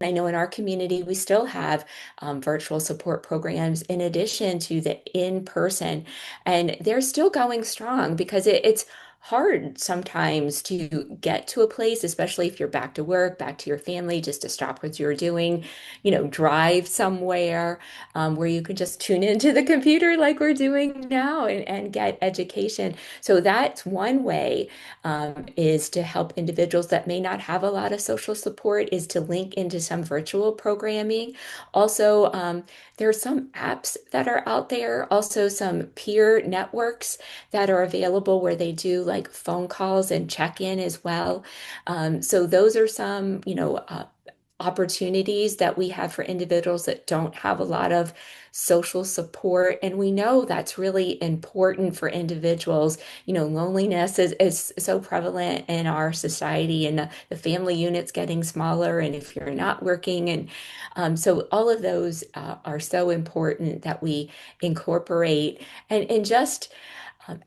I know in our community, we still have virtual support programs in addition to the in-person, and they're still going strong because it's hard sometimes to get to a place, especially if you're back to work, back to your family, just to stop what you're doing, drive somewhere where you can just tune into the computer like we're doing now and get education. So that's one way is to help individuals that may not have a lot of social support, is to link into some virtual programming. Also, there are some apps that are out there, also some peer networks that are available where they do like phone calls and check in as well. So those are some, opportunities that we have for individuals that don't have a lot of social support. And we know that's really important for individuals. Loneliness is so prevalent in our society, and the family unit's getting smaller. And if you're not working, and so all of those are so important that we incorporate and just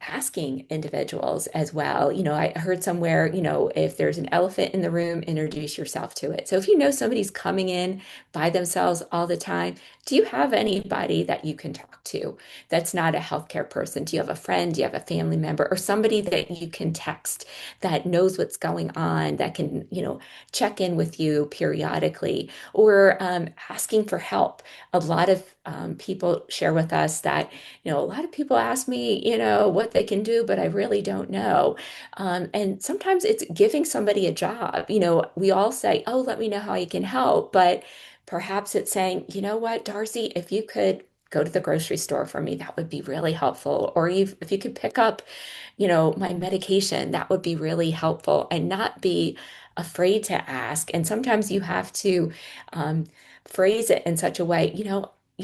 asking individuals as well. I heard somewhere, if there's an elephant in the room, introduce yourself to it. So if you know somebody's coming in by themselves all the time, do you have anybody that you can talk to that's not a healthcare person? Do you have a friend? Do you have a family member or somebody that you can text that knows what's going on, that can, check in with you periodically, or asking for help? A lot of people share with us that a lot of people ask me, what they can do, but I really don't know. And sometimes it's giving somebody a job. We all say, oh, let me know how I can help. But perhaps it's saying, you know what, Darcy, if you could go to the grocery store for me, that would be really helpful. Or if you could pick up, my medication, that would be really helpful, and not be afraid to ask. And sometimes you have to um, phrase it in such a way,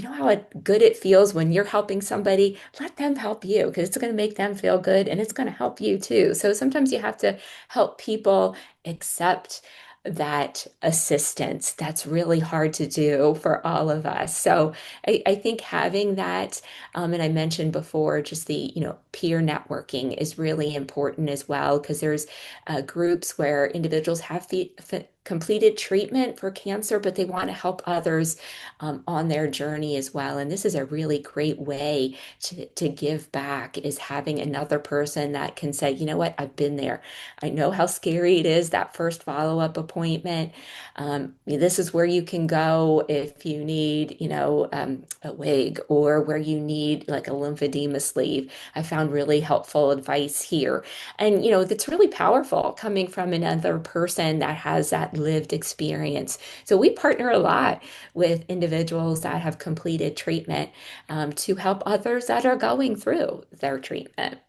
how good it feels when you're helping somebody, let them help you because it's going to make them feel good and it's going to help you too. So sometimes you have to help people accept that assistance. That's really hard to do for all of us. So I think having that, and I mentioned before, just the, peer networking is really important as well, because there's groups where individuals have completed treatment for cancer, but they want to help others on their journey as well. And this is a really great way to give back, is having another person that can say, you know what, I've been there. I know how scary it is, that first follow-up appointment. This is where you can go if you need, a wig, or where you need like a lymphedema sleeve. I found really helpful advice here. And, that's really powerful coming from another person that has that lived experience. So we partner a lot with individuals that have completed treatment to help others that are going through their treatment.